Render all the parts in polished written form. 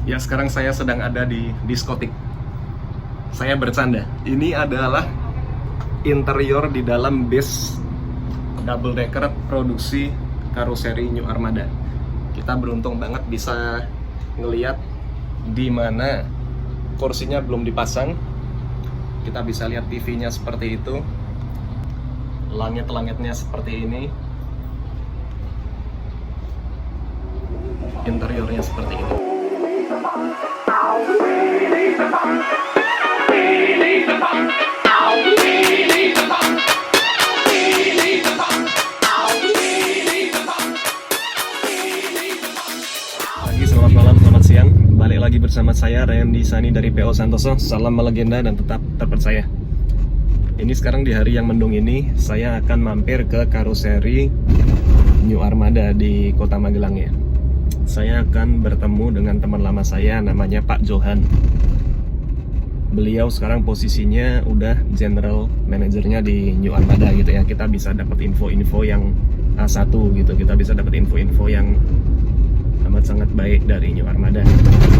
Ya, sekarang saya sedang ada di diskotik. Saya bercanda. Ini adalah interior di dalam bus double decker produksi karoseri New Armada. Kita beruntung banget bisa ngeliat di mana kursinya belum dipasang. Kita bisa lihat TV-nya seperti itu. Langit-langitnya seperti ini. Interiornya seperti ini. Selamat malam, selamat siang. Balik lagi bersama saya Randy Sani dari PO Santoso. Salam melegenda dan tetap terpercaya. Ini sekarang di hari yang mendung ini, saya akan mampir ke karoseri New Armada di Kota Magelang ya. Saya akan bertemu dengan teman lama saya, namanya Pak Johan. Beliau sekarang posisinya udah general manajernya di New Armada gitu ya. Kita bisa dapat info-info yang A1 gitu. Kita bisa dapat info-info yang amat sangat baik dari New Armada.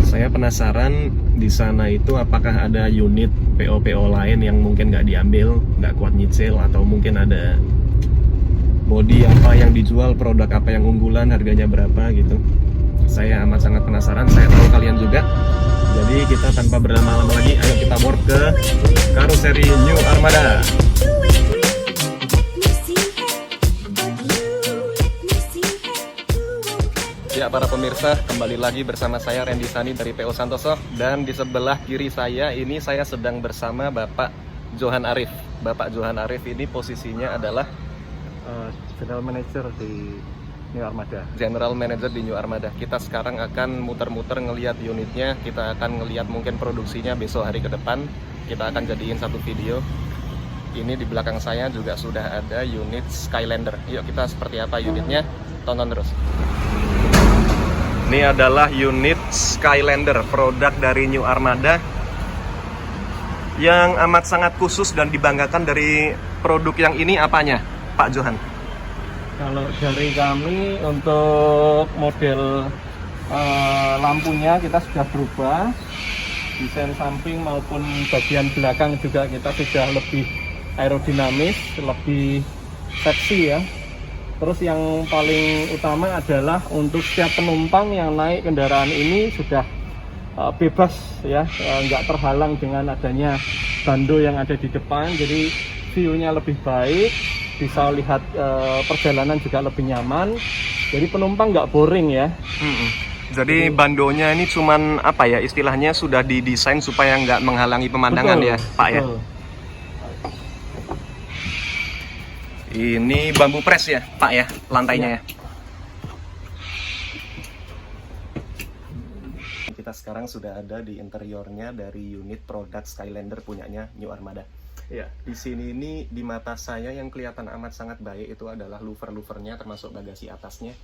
Saya penasaran di sana itu apakah ada unit PO-PO lain yang mungkin nggak diambil, nggak kuat nyicil, atau mungkin ada body apa yang dijual, produk apa yang unggulan, harganya berapa gitu. Saya amat sangat penasaran, saya tahu kalian juga. Jadi kita tanpa berlama-lama lagi, ayo kita warp ke karoseri New Armada. Ya, para pemirsa, kembali lagi bersama saya Randy Sani dari PO Santoso. Dan di sebelah kiri saya ini saya sedang bersama Bapak Johan Arif. Bapak Johan Arif ini posisinya adalah General Manager di New Armada. General Manager di New Armada. Kita sekarang akan muter-muter ngelihat unitnya. Kita akan ngelihat mungkin produksinya besok hari ke depan. Kita akan jadiin satu video. Ini di belakang saya juga sudah ada unit Skylander. Yuk kita seperti apa unitnya, tonton terus. Ini adalah unit Skylander, produk dari New Armada yang amat sangat khusus dan dibanggakan. Dari produk yang ini apanya, Pak Johan? Kalau dari kami untuk model lampunya kita sudah berubah, desain samping maupun bagian belakang juga kita sudah lebih aerodinamis, lebih seksi ya. Terus yang paling utama adalah untuk setiap penumpang yang naik kendaraan ini sudah bebas ya, nggak terhalang dengan adanya bando yang ada di depan, jadi view-nya lebih baik, bisa lihat perjalanan juga lebih nyaman, jadi penumpang nggak boring ya. Jadi bandonya ini cuman apa ya, istilahnya sudah didesain supaya nggak menghalangi pemandangan. Betul, ya Pak. Betul. Ya ini bambu press ya Pak ya, lantainya ya. Kita sekarang sudah ada di interiornya dari unit produk Skylander punyanya New Armada. Ya, di sini ini di mata saya yang kelihatan amat sangat baik itu adalah louver-louvernya, termasuk bagasi atasnya.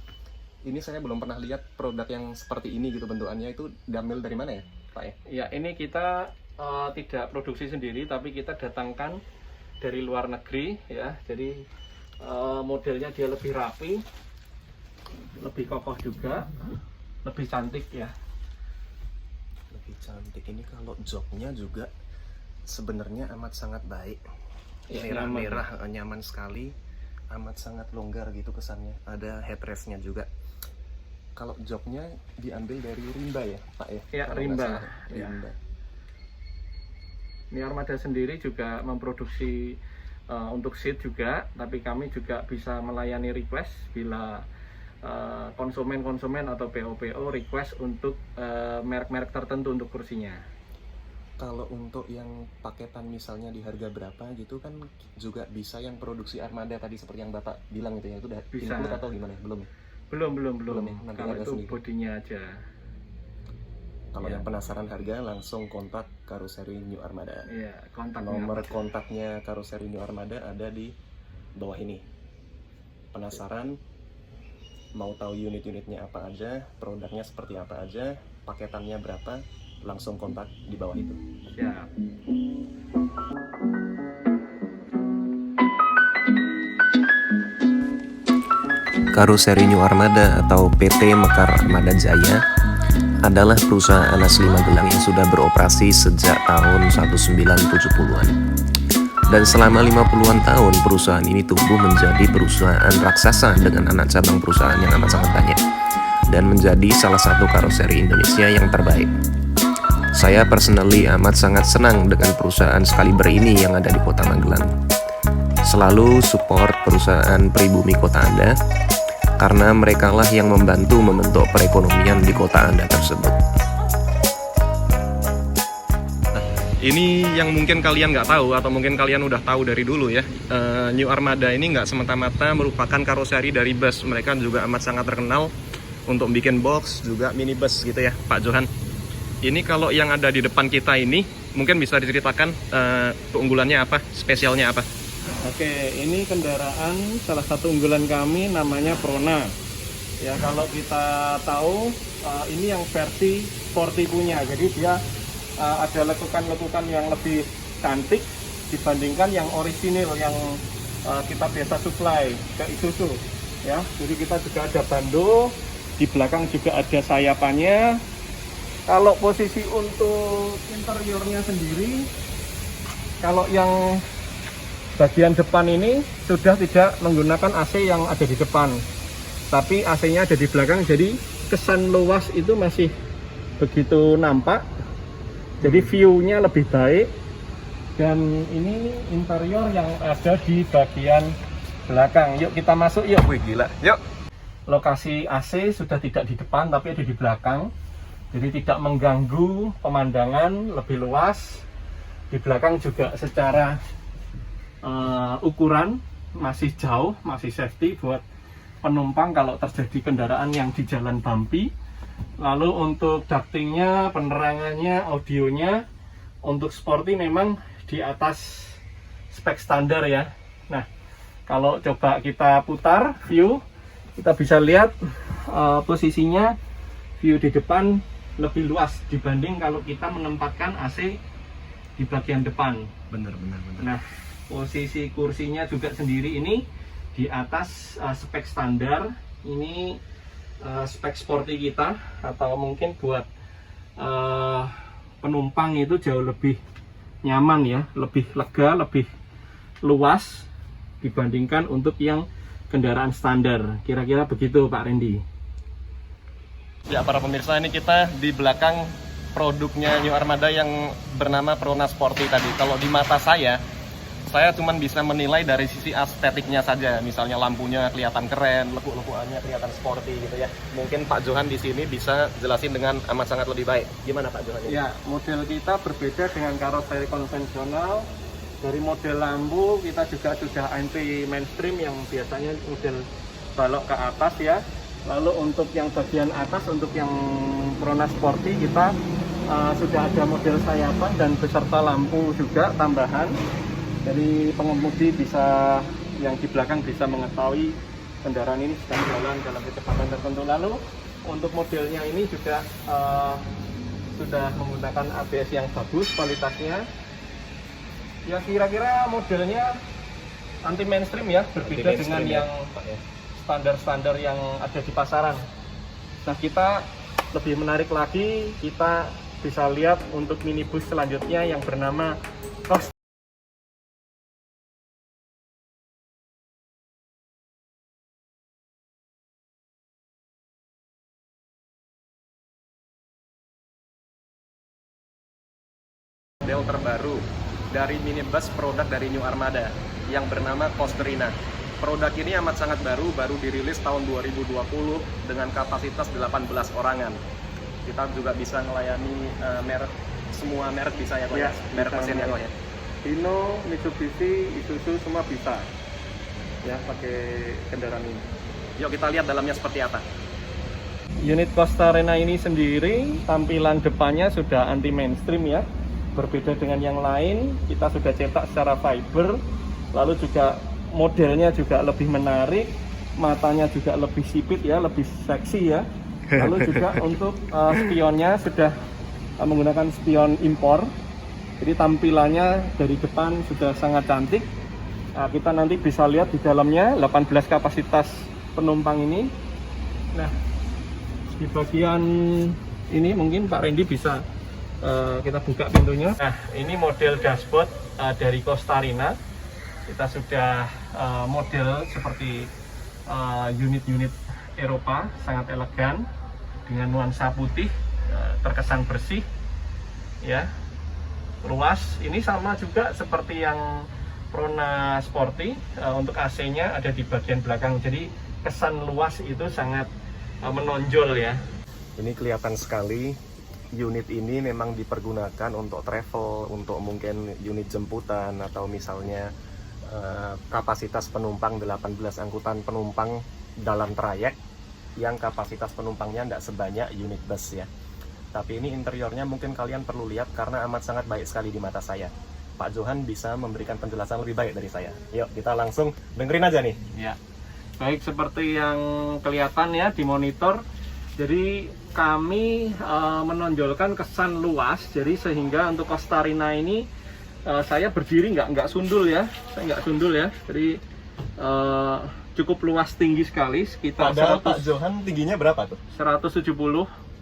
Ini saya belum pernah lihat produk yang seperti ini gitu bentukannya. Itu diambil dari mana ya Pak ya? Ya, ini kita tidak produksi sendiri, tapi kita datangkan dari luar negeri ya. Jadi modelnya dia lebih rapi, lebih kokoh juga, lebih cantik ya. Lebih cantik. Ini kalau joknya juga sebenarnya amat sangat baik, merah-merah, nyaman sekali, amat sangat longgar gitu kesannya. Ada headrestnya juga. Kalau joknya diambil dari rimba ya Pak ya? Ya, rimba. New Armada sendiri juga memproduksi untuk seat juga, tapi kami juga bisa melayani request bila konsumen atau PO request untuk merek-merek tertentu untuk kursinya. Kalau untuk yang paketan misalnya di harga berapa gitu kan juga bisa yang produksi Armada tadi seperti yang Bapak bilang itu ya, itu udah include atau gimana? Belum ya? Belum ya? Kalau itu bodinya aja. Kalau yang penasaran harga langsung kontak karoseri New Armada. Iya, nomor kontaknya karoseri New Armada ada di bawah ini. Penasaran mau tahu unit-unitnya apa aja, produknya seperti apa aja, paketannya berapa, langsung kontak di bawah itu. Ya. Karoseri New Armada atau PT Mekar Armada Jaya adalah perusahaan asli Magelang yang sudah beroperasi sejak tahun 1970-an. Dan selama 50-an tahun perusahaan ini tumbuh menjadi perusahaan raksasa dengan anak cabang perusahaan yang amat sangat banyak dan menjadi salah satu karoseri Indonesia yang terbaik. Saya personally amat sangat senang dengan perusahaan Skaliber ini yang ada di kota Magelang. Selalu support perusahaan pribumi kota Anda karena merekalah yang membantu membentuk perekonomian di kota Anda tersebut. Ini yang mungkin kalian nggak tahu atau mungkin kalian udah tahu dari dulu ya. New Armada ini nggak semata-mata merupakan karoseri dari bus. Mereka juga amat sangat terkenal untuk bikin box juga minibus gitu ya, Pak Johan. Ini kalau yang ada di depan kita ini mungkin bisa diceritakan keunggulannya apa, spesialnya apa? Oke, ini kendaraan salah satu unggulan kami namanya Prona. Ya, kalau kita tahu ini yang versi sporty punya. Jadi dia ada lekukan-lekukan yang lebih cantik dibandingkan yang orisinil yang kita biasa supply ke Isuzu ya. Jadi kita juga ada bando, di belakang juga ada sayapannya. Kalau posisi untuk interiornya sendiri, kalau yang bagian depan ini sudah tidak menggunakan AC yang ada di depan, tapi AC-nya ada di belakang, jadi kesan luas itu masih begitu nampak. Jadi view-nya lebih baik. Dan ini interior yang ada di bagian belakang. Yuk kita masuk yuk. Wih gila, yuk. Lokasi AC sudah tidak di depan tapi ada di belakang. Jadi tidak mengganggu pemandangan, lebih luas. Di belakang juga secara ukuran masih jauh, masih safety buat penumpang kalau terjadi kendaraan yang di jalan bumpy. Lalu untuk ductingnya, penerangannya, audionya untuk sporty memang di atas spek standar ya. Nah, kalau coba kita putar view, kita bisa lihat posisinya view di depan lebih luas dibanding kalau kita menempatkan AC di bagian depan. Bener. Nah, posisi kursinya juga sendiri ini di atas spek standar. Ini spek sporty kita, atau mungkin buat penumpang itu jauh lebih nyaman ya, lebih lega, lebih luas dibandingkan untuk yang kendaraan standar. Kira-kira begitu Pak Randy. Ya para pemirsa, ini kita di belakang produknya New Armada yang bernama Prona Sporty tadi. Kalau di mata saya cuma bisa menilai dari sisi estetiknya saja. Misalnya lampunya kelihatan keren, lekuk-lekuannya kelihatan sporty gitu ya. Mungkin Pak Johan di sini bisa jelasin dengan amat sangat lebih baik. Gimana Pak Johan? Ya, model kita berbeda dengan karoseri konvensional. Dari model lampu kita juga sudah anti mainstream yang biasanya model balok ke atas ya. Lalu untuk yang bagian atas, untuk yang Prona Sporty kita sudah ada model sayapan dan beserta lampu juga tambahan. Jadi pengemudi bisa, yang di belakang bisa mengetahui kendaraan ini sedang jalan dalam kecepatan tertentu. Lalu untuk modelnya ini juga sudah menggunakan ABS yang bagus kualitasnya. Ya kira-kira modelnya anti mainstream ya, berbeda dengan yang standar-standar yang ada di pasaran. Nah, kita lebih menarik lagi, kita bisa lihat untuk minibus selanjutnya yang bernama Cross. Model terbaru dari minibus produk dari New Armada yang bernama Coasterina. Produk ini amat sangat baru dirilis tahun 2020 dengan kapasitas 18 orangan. Kita juga bisa melayani semua merek bisa ya kok ya? Merek mesin ya kok ya? Hino, Mitsubishi, Isuzu semua bisa ya pakai kendaraan ini. Yuk kita lihat dalamnya seperti apa. Unit Coasterina ini sendiri tampilan depannya sudah anti mainstream ya. Berbeda dengan yang lain, kita sudah cetak secara fiber, lalu juga modelnya juga lebih menarik, matanya juga lebih sipit ya, lebih seksi ya. Lalu juga untuk spionnya sudah menggunakan spion impor, jadi tampilannya dari depan sudah sangat cantik. Kita nanti bisa lihat di dalamnya 18 kapasitas penumpang ini. Nah, di bagian ini mungkin Pak Randy bisa kita buka pintunya. Nah, ini model dashboard dari Costarina. Kita sudah model seperti unit-unit Eropa, sangat elegan dengan nuansa putih, terkesan bersih, ya, luas. Ini sama juga seperti yang Prona Sporty, untuk AC-nya ada di bagian belakang. Jadi kesan luas itu sangat menonjol ya. Ini kelihatan sekali unit ini memang dipergunakan untuk travel, untuk mungkin unit jemputan atau misalnya kapasitas penumpang 18 angkutan penumpang dalam trayek yang kapasitas penumpangnya tidak sebanyak unit bus ya. Tapi ini interiornya mungkin kalian perlu lihat karena amat sangat baik sekali di mata saya. Pak Johan bisa memberikan penjelasan lebih baik dari saya. Yuk kita langsung dengerin aja nih. Ya, baik seperti yang kelihatan ya di monitor. Jadi kami menonjolkan kesan luas. Jadi sehingga untuk Costarina ini saya berdiri nggak sundul ya. Saya nggak sundul ya. Jadi cukup luas, tinggi sekali, sekitar Padahal Pak Johan tingginya berapa tuh? 170.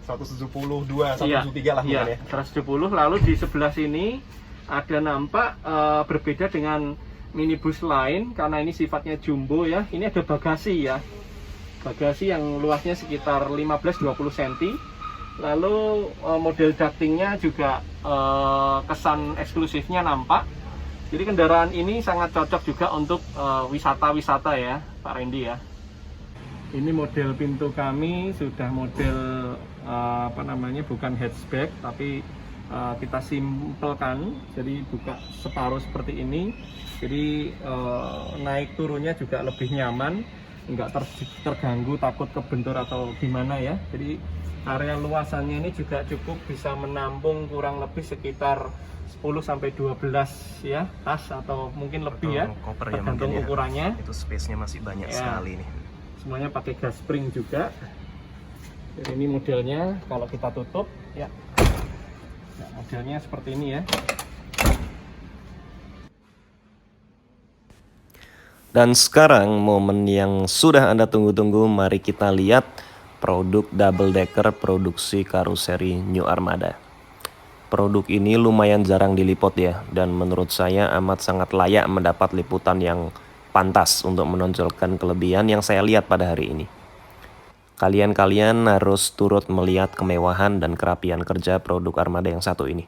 172, 173 lah iya, mungkin ya. 170. Lalu di sebelah sini ada nampak berbeda dengan minibus lain karena ini sifatnya jumbo ya. Ini ada bagasi ya. Bagasi yang luasnya sekitar 15-20 cm. Lalu model ductingnya juga kesan eksklusifnya nampak. Jadi kendaraan ini sangat cocok juga untuk wisata-wisata ya Pak Randy ya. Ini model pintu kami sudah model bukan hatchback tapi kita simpelkan, jadi buka separuh seperti ini. Jadi naik turunnya juga lebih nyaman, nggak terganggu takut kebentur atau gimana ya. Jadi area luasannya ini juga cukup bisa menampung kurang lebih sekitar 10-12 ya tas atau mungkin lebih ya, tergantung ukurannya. Itu space-nya masih banyak sekali nih. Semuanya pakai gas spring juga. Jadi ini modelnya kalau kita tutup ya. Nah, modelnya seperti ini ya. Dan sekarang momen yang sudah Anda tunggu-tunggu, mari kita lihat produk double decker produksi karoseri New Armada. Produk ini lumayan jarang diliput ya, dan menurut saya amat sangat layak mendapat liputan yang pantas untuk menonjolkan kelebihan yang saya lihat pada hari ini. Kalian harus turut melihat kemewahan dan kerapian kerja produk Armada yang satu ini.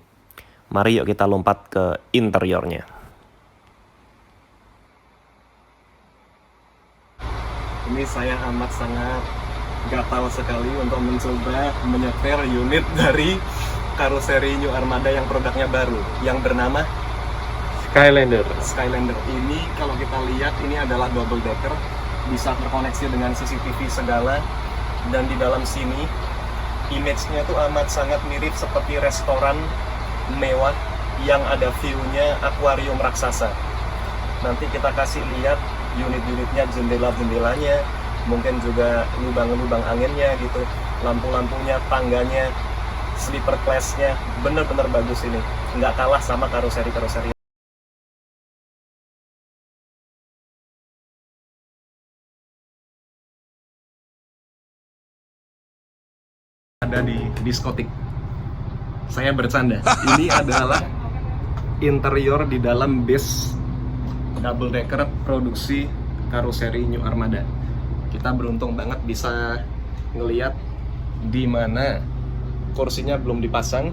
Mari yuk kita lompat ke interiornya. Ini saya amat sangat gatal sekali untuk mencoba menyetir unit dari karoseri New Armada yang produknya baru, yang bernama Skylander. Ini kalau kita lihat ini adalah double decker, bisa terkoneksi dengan CCTV segala, dan di dalam sini image-nya tuh amat sangat mirip seperti restoran mewah yang ada view-nya akuarium raksasa. Nanti kita kasih lihat unit-unitnya, jendela-jendelanya, mungkin juga lubang-lubang anginnya gitu, lampu-lampunya, tangganya, sleeper class-nya, bener-bener bagus ini. Nggak kalah sama karoseri-karoseri ada di diskotik. Saya bercanda. Ini adalah interior di dalam base double decker produksi karoseri New Armada. Kita beruntung banget bisa ngelihat di mana kursinya belum dipasang.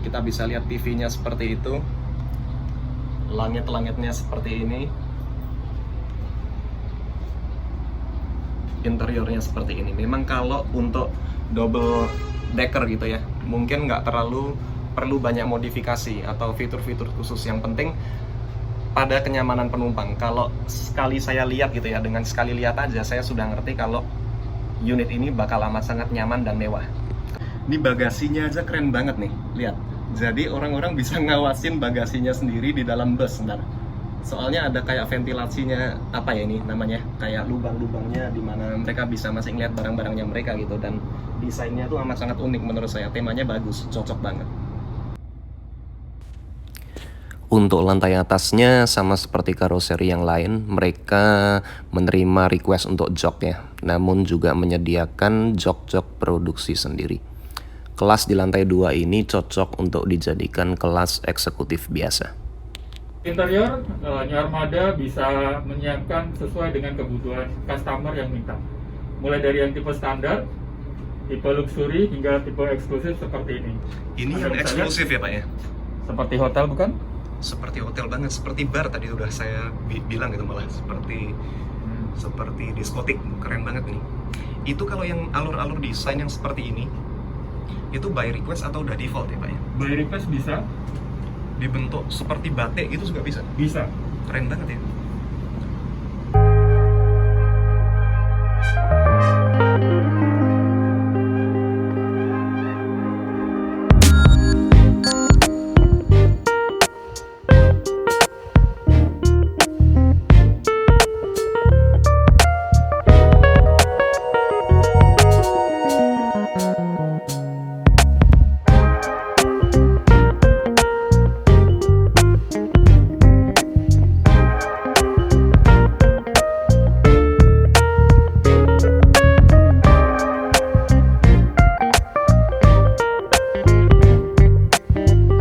Kita bisa lihat TV-nya seperti itu. Langit-langitnya seperti ini. Interiornya seperti ini. Memang kalau untuk double decker gitu ya, mungkin nggak terlalu perlu banyak modifikasi atau fitur-fitur khusus. Yang penting pada kenyamanan penumpang. Kalau sekali saya lihat gitu ya, dengan sekali lihat aja saya sudah ngerti kalau unit ini bakal amat sangat nyaman dan mewah. Ini bagasinya aja keren banget nih, lihat. Jadi orang-orang bisa ngawasin bagasinya sendiri di dalam bus. Bentar. Soalnya ada kayak ventilasinya, apa ya ini namanya, kayak lubang-lubangnya di mana mereka bisa masih ngeliat barang-barangnya mereka gitu. Dan desainnya tuh amat sangat unik menurut saya, temanya bagus, cocok banget. Untuk lantai atasnya sama seperti karoseri yang lain, mereka menerima request untuk jok ya, namun juga menyediakan jok-jok produksi sendiri. kelas di lantai 2 ini cocok untuk dijadikan kelas eksekutif biasa. Interior, New Armada bisa menyiapkan sesuai dengan kebutuhan customer yang minta. Mulai dari yang tipe standar, tipe luxury, hingga tipe eksklusif seperti ini. Ini Anda yang bisa eksklusif ya Pak ya? Seperti hotel bukan? Seperti hotel banget, seperti bar tadi udah saya bilang gitu, malah seperti diskotik, keren banget nih. Itu kalau yang alur-alur desain yang seperti ini, itu by request atau udah default ya Pak ya? By request bisa? Dibentuk seperti batik itu juga bisa? Bisa. Keren banget ya.